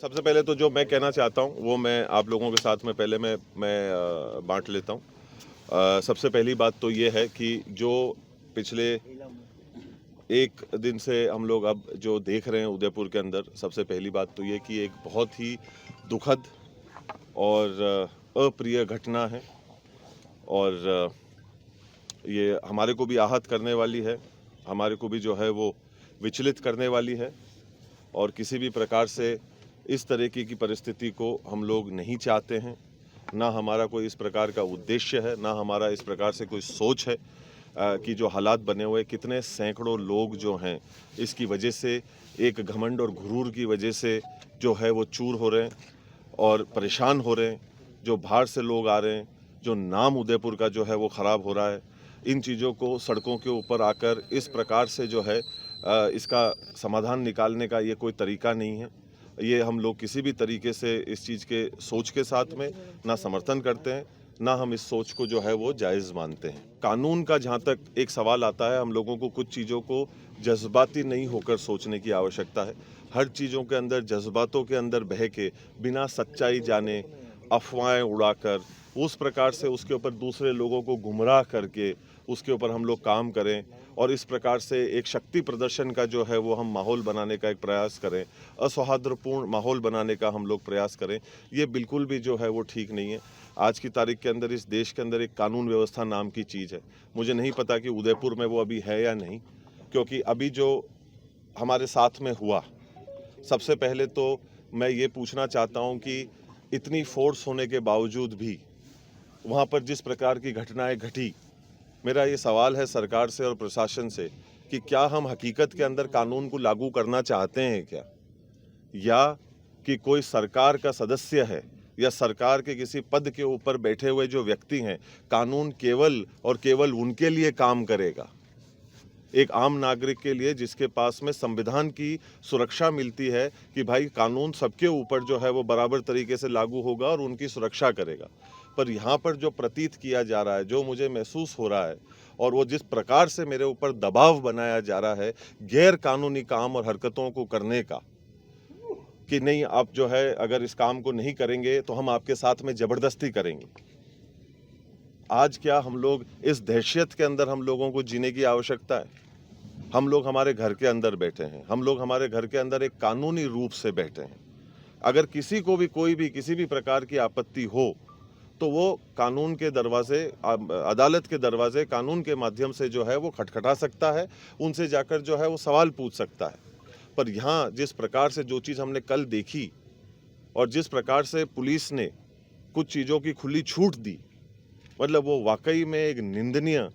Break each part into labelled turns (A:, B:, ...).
A: सबसे पहले तो जो मैं कहना चाहता हूँ वो मैं आप लोगों के साथ में पहले मैं बांट लेता हूँ। सबसे पहली बात तो ये है कि जो पिछले एक दिन से हम लोग अब जो देख रहे हैं उदयपुर के अंदर, सबसे पहली बात तो ये कि एक बहुत ही दुखद और अप्रिय घटना है और ये हमारे को भी आहत करने वाली है, हमारे को भी जो है वो विचलित करने वाली है और किसी भी प्रकार से इस तरीके की परिस्थिति को हम लोग नहीं चाहते हैं। ना हमारा कोई इस प्रकार का उद्देश्य है, ना हमारा इस प्रकार से कोई सोच है कि जो हालात बने हुए, कितने सैकड़ों लोग जो हैं इसकी वजह से, एक घमंड और गुरूर की वजह से जो है वो चूर हो रहे हैं और परेशान हो रहे हैं। जो बाहर से लोग आ रहे हैं, जो नाम उदयपुर का जो है वो ख़राब हो रहा है। इन चीज़ों को सड़कों के ऊपर आकर इस प्रकार से जो है इसका समाधान निकालने का ये कोई तरीका नहीं है। ये हम लोग किसी भी तरीके से इस चीज़ के सोच के साथ में ना समर्थन करते हैं, ना हम इस सोच को जो है वो जायज़ मानते हैं। कानून का जहाँ तक एक सवाल आता है, हम लोगों को कुछ चीज़ों को जज्बाती नहीं होकर सोचने की आवश्यकता है। हर चीज़ों के अंदर जज्बातों के अंदर बह के, बिना सच्चाई जाने, अफवाहें उड़ाकर, उस प्रकार से उसके ऊपर दूसरे लोगों को गुमराह करके उसके ऊपर हम लोग काम करें और इस प्रकार से एक शक्ति प्रदर्शन का जो है वो हम माहौल बनाने का एक प्रयास करें, असौहार्दपूर्ण माहौल बनाने का हम लोग प्रयास करें, ये बिल्कुल भी जो है वो ठीक नहीं है। आज की तारीख के अंदर इस देश के अंदर एक कानून व्यवस्था नाम की चीज़ है। मुझे नहीं पता कि उदयपुर में वो अभी है या नहीं, क्योंकि अभी जो हमारे साथ में हुआ, सबसे पहले तो मैं ये पूछना चाहता हूँ कि इतनी फोर्स होने के बावजूद भी वहाँ पर जिस प्रकार की घटनाएं घटी, मेरा ये सवाल है सरकार से और प्रशासन से कि क्या हम हकीकत के अंदर कानून को लागू करना चाहते हैं क्या, या कि कोई सरकार का सदस्य है या सरकार के किसी पद के ऊपर बैठे हुए जो व्यक्ति हैं, कानून केवल और केवल उनके लिए काम करेगा, एक आम नागरिक के लिए जिसके पास में संविधान की सुरक्षा मिलती है कि भाई कानून सबके ऊपर जो है वो बराबर तरीके से लागू होगा और उनकी सुरक्षा करेगा। पर यहाँ पर जो प्रतीत किया जा रहा है, जो मुझे महसूस हो रहा है और वो जिस प्रकार से मेरे ऊपर दबाव बनाया जा रहा है गैर कानूनी काम और हरकतों को करने का, कि नहीं आप जो है अगर इस काम को नहीं करेंगे तो हम आपके साथ में ज़बरदस्ती करेंगे। आज क्या हम लोग इस दहशत के अंदर हम लोगों को जीने की आवश्यकता है? हम लोग हमारे घर के अंदर बैठे हैं, हम लोग हमारे घर के अंदर एक कानूनी रूप से बैठे हैं। अगर किसी को भी कोई भी किसी भी प्रकार की आपत्ति हो तो वो कानून के दरवाजे, अदालत के दरवाजे कानून के माध्यम से जो है वो खटखटा सकता है, उनसे जाकर जो है वो सवाल पूछ सकता है। पर यहाँ जिस प्रकार से जो चीज़ हमने कल देखी और जिस प्रकार से पुलिस ने कुछ चीज़ों की खुली छूट दी, मतलब वो वाकई में एक निंदनीय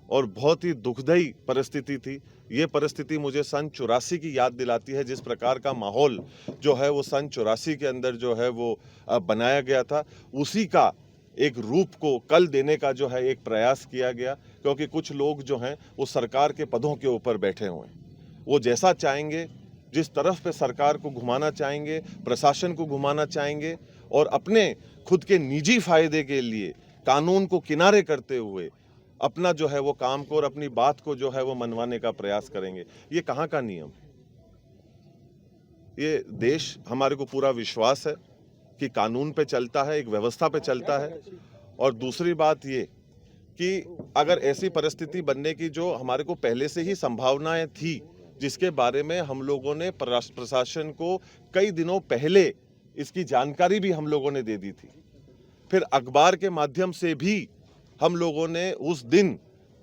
A: और बहुत ही दुखदायी परिस्थिति थी। ये परिस्थिति मुझे सन 84 की याद दिलाती है, जिस प्रकार का माहौल जो है वो सन 84 के अंदर जो है वो बनाया गया था, उसी का एक रूप को कल देने का जो है एक प्रयास किया गया। क्योंकि कुछ लोग जो हैं वो सरकार के पदों के ऊपर बैठे हुए हैं, वो जैसा चाहेंगे, जिस तरफ पे सरकार को घुमाना चाहेंगे, प्रशासन को घुमाना चाहेंगे और अपने खुद के निजी फायदे के लिए कानून को किनारे करते हुए अपना जो है वो काम को और अपनी बात को जो है वो मनवाने का प्रयास करेंगे। ये कहाँ का नियम? ये देश, हमारे को पूरा विश्वास है कि कानून पे चलता है, एक व्यवस्था पे चलता है। और दूसरी बात ये कि अगर ऐसी परिस्थिति बनने की जो हमारे को पहले से ही संभावनाएं थी, जिसके बारे में हम लोगों ने प्रशासन को कई दिनों पहले इसकी जानकारी भी हम लोगों ने दे दी थी, फिर अखबार के माध्यम से भी हम लोगों ने उस दिन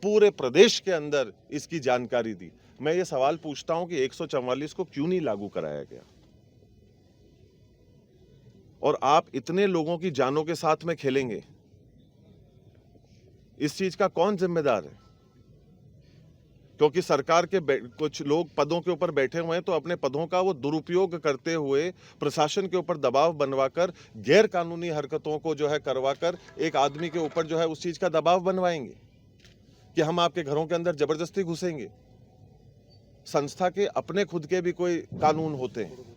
A: पूरे प्रदेश के अंदर इसकी जानकारी दी। मैं ये सवाल पूछता हूं कि 144 को क्यों नहीं लागू कराया गया? और आप इतने लोगों की जानों के साथ में खेलेंगे, इस चीज का कौन जिम्मेदार है? क्योंकि सरकार के कुछ लोग पदों के ऊपर बैठे हुए हैं तो अपने पदों का वो दुरुपयोग करते हुए प्रशासन के ऊपर दबाव बनवाकर गैर कानूनी हरकतों को जो है करवाकर एक आदमी के ऊपर जो है उस चीज का दबाव बनवाएंगे कि हम आपके घरों के अंदर जबरदस्ती घुसेंगे। संस्था के अपने खुद के भी कोई कानून होते हैं।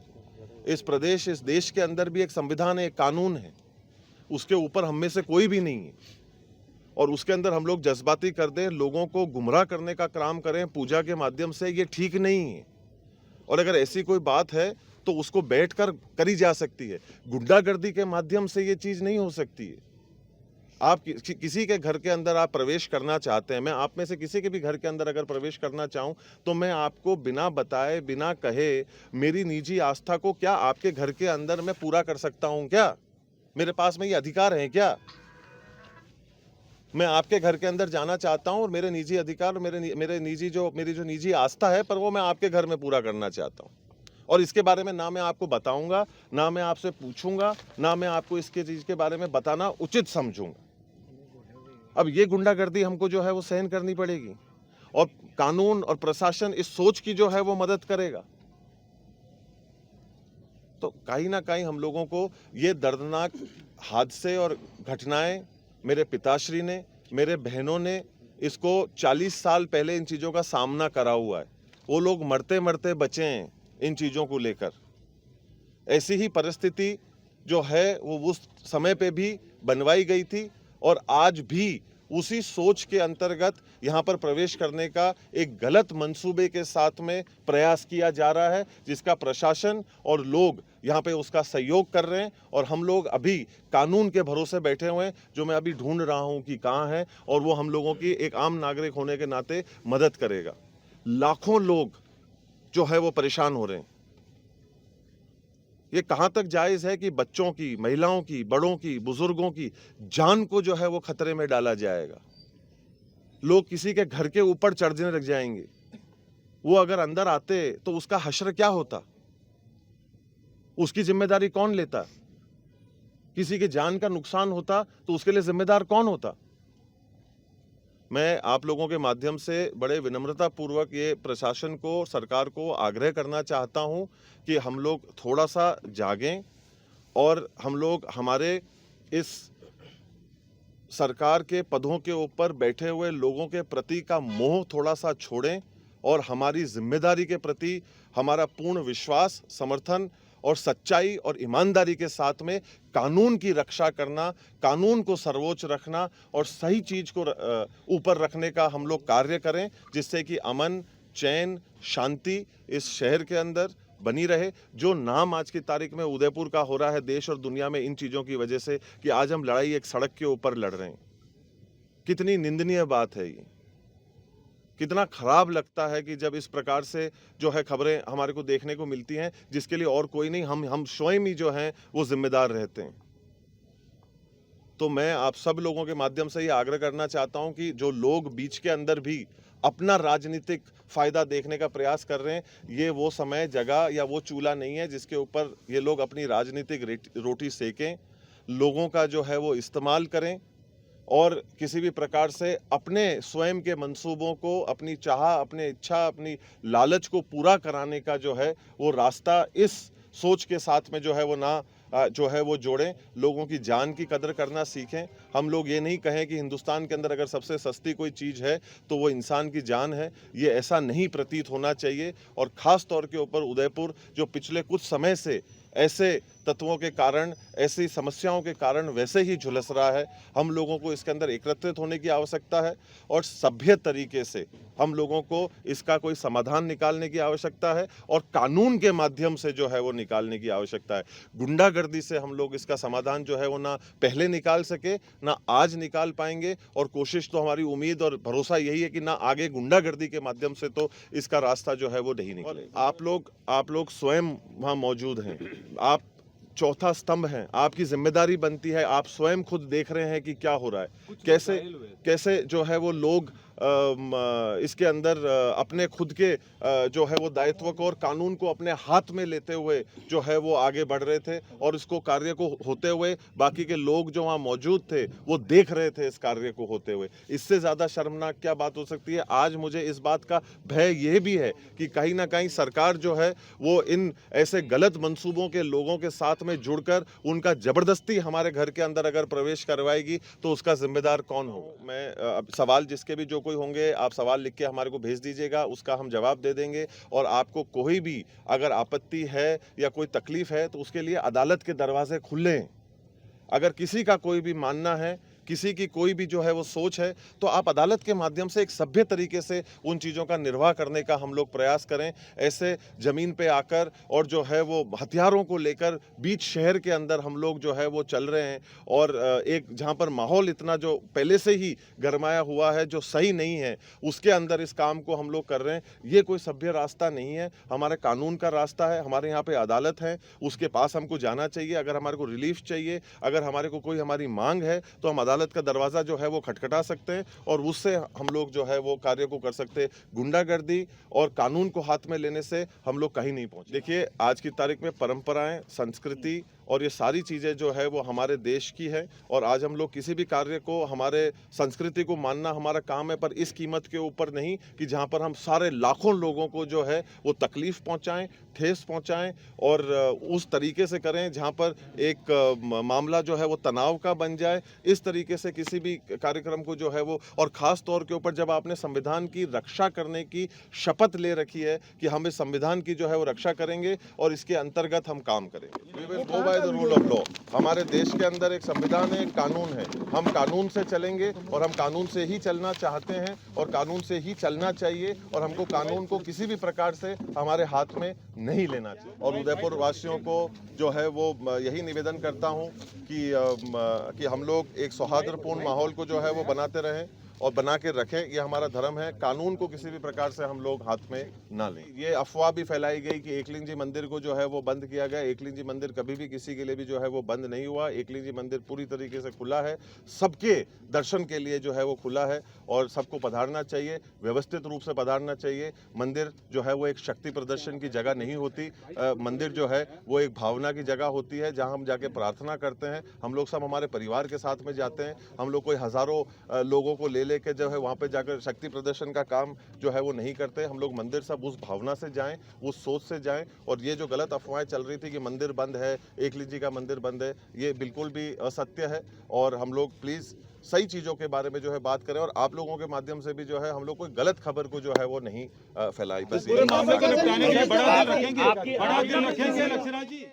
A: इस प्रदेश, इस देश के अंदर भी एक संविधान है, एक कानून है, उसके ऊपर हम में से कोई भी नहीं है। और उसके अंदर हम लोग जज्बाती कर दें, लोगों को गुमराह करने का काम करें पूजा के माध्यम से, ये ठीक नहीं है। और अगर ऐसी कोई बात है तो उसको बैठकर करी जा सकती है। गुंडागर्दी के माध्यम से ये चीज़ नहीं हो सकती है। आप किसी के घर के अंदर आप प्रवेश करना चाहते हैं, मैं आप में से किसी के भी घर के अंदर अगर प्रवेश करना चाहूं तो मैं आपको बिना बताए, बिना कहे, मेरी निजी आस्था को क्या आपके घर के अंदर मैं पूरा कर सकता हूं? क्या मेरे पास में ये अधिकार है? क्या मैं आपके घर के अंदर जाना चाहता हूं और मेरे निजी अधिकार, मेरी जो निजी आस्था है, पर वो मैं आपके घर में पूरा करना चाहता हूं, और इसके बारे में ना मैं आपको बताऊंगा, ना मैं आपसे पूछूंगा, ना मैं आपको इसके चीज के बारे में बताना उचित समझूंगा। अब ये गुंडागर्दी हमको जो है वो सहन करनी पड़ेगी, और कानून और प्रशासन इस सोच की जो है वो मदद करेगा। तो कहीं ना कहीं हम लोगों को ये दर्दनाक हादसे और घटनाएं, मेरे पिताश्री ने, मेरे बहनों ने इसको 40 साल पहले इन चीज़ों का सामना करा हुआ है। वो लोग मरते मरते बचे हैं इन चीज़ों को लेकर। ऐसी ही परिस्थिति जो है वो उस समय पे भी बनवाई गई थी, और आज भी उसी सोच के अंतर्गत यहाँ पर प्रवेश करने का एक गलत मंसूबे के साथ में प्रयास किया जा रहा है, जिसका प्रशासन और लोग यहाँ पे उसका सहयोग कर रहे हैं। और हम लोग अभी कानून के भरोसे बैठे हुए हैं, जो मैं अभी ढूंढ रहा हूँ कि कहाँ है, और वो हम लोगों की एक आम नागरिक होने के नाते मदद करेगा। लाखों लोग जो है वो परेशान हो रहे हैं। ये कहाँ तक जायज़ है कि बच्चों की, महिलाओं की, बड़ों की, बुजुर्गों की जान को जो है वो खतरे में डाला जाएगा? लोग किसी के घर के ऊपर चढ़ने लग जाएंगे। वो अगर अंदर आते तो उसका हश्र क्या होता? उसकी जिम्मेदारी कौन लेता? किसी की जान का नुकसान होता तो उसके लिए जिम्मेदार कौन होता? मैं आप लोगों के माध्यम से बड़े विनम्रता पूर्वक ये प्रशासन को, सरकार को आग्रह करना चाहता हूं कि हम लोग थोड़ा सा जागें, और हम लोग हमारे इस सरकार के पदों के ऊपर बैठे हुए लोगों के प्रति का मोह थोड़ा सा छोड़ें, और हमारी जिम्मेदारी के प्रति हमारा पूर्ण विश्वास, समर्थन और सच्चाई और ईमानदारी के साथ में कानून की रक्षा करना, कानून को सर्वोच्च रखना और सही चीज़ को ऊपर रखने का हम लोग कार्य करें, जिससे कि अमन, चैन, शांति इस शहर के अंदर बनी रहे। जो नाम आज की तारीख में उदयपुर का हो रहा है देश और दुनिया में इन चीज़ों की वजह से, कि आज हम लड़ाई एक सड़क के ऊपर लड़ रहे हैं, कितनी निंदनीय बात है ये। कितना खराब लगता है कि जब इस प्रकार से जो है खबरें हमारे को देखने को मिलती हैं, जिसके लिए और कोई नहीं, हम स्वयं ही जो हैं वो जिम्मेदार रहते हैं। तो मैं आप सब लोगों के माध्यम से ये आग्रह करना चाहता हूं कि जो लोग बीच के अंदर भी अपना राजनीतिक फायदा देखने का प्रयास कर रहे हैं, ये वो समय, जगह या वो चूल्हा नहीं है जिसके ऊपर ये लोग अपनी राजनीतिक रोटी सेकें। लोगों का जो है वो इस्तेमाल करें, और किसी भी प्रकार से अपने स्वयं के मंसूबों को, अपनी चाह, अपने इच्छा, अपनी लालच को पूरा कराने का जो है वो रास्ता इस सोच के साथ में जो है वो ना जो है वो जोड़ें। लोगों की जान की कदर करना सीखें। हम लोग ये नहीं कहें कि हिंदुस्तान के अंदर अगर सबसे सस्ती कोई चीज़ है तो वो इंसान की जान है, ये ऐसा नहीं प्रतीत होना चाहिए। और ख़ास तौर के ऊपर उदयपुर जो पिछले कुछ समय से ऐसे तत्वों के कारण, ऐसी समस्याओं के कारण वैसे ही झुलस रहा है, हम लोगों को इसके अंदर एकत्रित होने की आवश्यकता है, और सभ्य तरीके से हम लोगों को इसका कोई समाधान निकालने की आवश्यकता है, और कानून के माध्यम से जो है वो निकालने की आवश्यकता है। गुंडागर्दी से हम लोग इसका समाधान जो है वो ना पहले निकाल सके, ना आज निकाल पाएंगे, और कोशिश तो हमारी उम्मीद और भरोसा यही है कि ना आगे गुंडागर्दी के माध्यम से तो इसका रास्ता जो है वो नहीं निकलेगा। आप लोग स्वयं वहाँ मौजूद हैं, आप चौथा स्तंभ हैं, आपकी जिम्मेदारी बनती है। आप स्वयं खुद देख रहे हैं कि क्या हो रहा है, कैसे जो है वो लोग इसके अंदर अपने खुद के जो है वो दायित्व को और कानून को अपने हाथ में लेते हुए जो है वो आगे बढ़ रहे थे, और इसको कार्य को होते हुए बाकी के लोग जो वहाँ मौजूद थे वो देख रहे थे इस कार्य को होते हुए। इससे ज़्यादा शर्मनाक क्या बात हो सकती है? आज मुझे इस बात का भय यह भी है कि कहीं ना कहीं सरकार जो है वो इन ऐसे गलत मंसूबों के लोगों के साथ में जुड़कर उनका जबरदस्ती हमारे घर के अंदर अगर प्रवेश करवाएगी तो उसका जिम्मेदार कौन होगा? मैं सवाल जिसके भी जो कोई होंगे, आप सवाल लिख के हमारे को भेज दीजिएगा, उसका हम जवाब दे देंगे। और आपको कोई भी अगर आपत्ति है या कोई तकलीफ है तो उसके लिए अदालत के दरवाजे खुले हैं। अगर किसी का कोई भी मानना है किसी की कोई भी जो है वो सोच है तो आप अदालत के माध्यम से एक सभ्य तरीके से उन चीज़ों का निर्वाह करने का हम लोग प्रयास करें। ऐसे ज़मीन पे आकर और जो है वो हथियारों को लेकर बीच शहर के अंदर हम लोग जो है वो चल रहे हैं और एक जहाँ पर माहौल इतना जो पहले से ही गरमाया हुआ है जो सही नहीं है, उसके अंदर इस काम को हम लोग कर रहे हैं। ये कोई सभ्य रास्ता नहीं है, हमारे कानून का रास्ता है। हमारे यहाँ पे अदालत है, उसके पास हमको जाना चाहिए। अगर हमारे को रिलीफ चाहिए, अगर हमारे को कोई हमारी मांग है तो हम अदालत का दरवाज़ा जो है वो खटखटा सकते हैं और उससे हम लोग जो है वो कार्य को कर सकते हैं। गुंडागर्दी और कानून को हाथ में लेने से हम लोग कहीं नहीं पहुंचे। देखिए, आज की तारीख में परंपराएं, संस्कृति और ये सारी चीज़ें जो है वो हमारे देश की है और आज हम लोग किसी भी कार्य को, हमारे संस्कृति को मानना हमारा काम है, पर इस कीमत के ऊपर नहीं कि जहाँ पर हम सारे लाखों लोगों को जो है वो तकलीफ पहुँचाएं, ठेस पहुँचाएं और उस तरीके से करें जहाँ पर एक मामला जो है वो तनाव का बन जाए। इस तरीके से किसी भी कार्यक्रम को जो है वो, और ख़ास तौर के ऊपर जब आपने संविधान की रक्षा करने की शपथ ले रखी है कि हम इस संविधान की जो है वो रक्षा करेंगे और इसके अंतर्गत हम काम करेंगे। We will go by the rule of law. हमारे देश के अंदर एक संविधान है, एक कानून है, हम कानून से चलेंगे और हम कानून से ही चलना चाहते हैं और कानून से ही चलना चाहिए और हमको कानून को किसी भी प्रकार से हमारे हाथ में नहीं लेना चाहिए। और उदयपुर वासियों को जो है वो यही निवेदन करता हूँ कि हम लोग एक सौहार्दपूर्ण माहौल को जो है वो बनाते रहें और बना के रखें। ये हमारा धर्म है। कानून को किसी भी प्रकार से हम लोग हाथ में ना लें। ये अफवाह भी फैलाई गई कि एकलिंग जी मंदिर को जो है वो बंद किया गया। एकलिंग जी मंदिर कभी भी किसी के लिए भी जो है वो बंद नहीं हुआ। एकलिंग जी मंदिर पूरी तरीके से खुला है, सबके दर्शन के लिए जो है वो खुला है और सबको पधारना चाहिए, व्यवस्थित रूप से पधारना चाहिए। मंदिर जो है वो एक शक्ति प्रदर्शन की जगह नहीं होती। मंदिर जो है वो एक भावना की जगह होती है जहाँ हम जाके प्रार्थना करते हैं। हम लोग सब हमारे परिवार के साथ में जाते हैं। हम लोग कोई हज़ारों लोगों को लेके जो है वहाँ पे जाकर शक्ति प्रदर्शन का काम जो है वो नहीं करते। हम लोग मंदिर सब उस भावना से जाएं, उस सोच से जाएं। और ये जो गलत अफवाहें चल रही थी कि मंदिर बंद है, एकलिंग जी का मंदिर बंद है, ये बिल्कुल भी असत्य है। और हम लोग प्लीज़ सही चीज़ों के बारे में जो है बात करें और आप लोगों के माध्यम से भी जो है हम लोग कोई गलत खबर को जो है वो नहीं फैलाई। बस
B: पूरे मामले को निपटाने के लिए बड़ा ध्यान रखेंगे लक्ष्मणराज जी।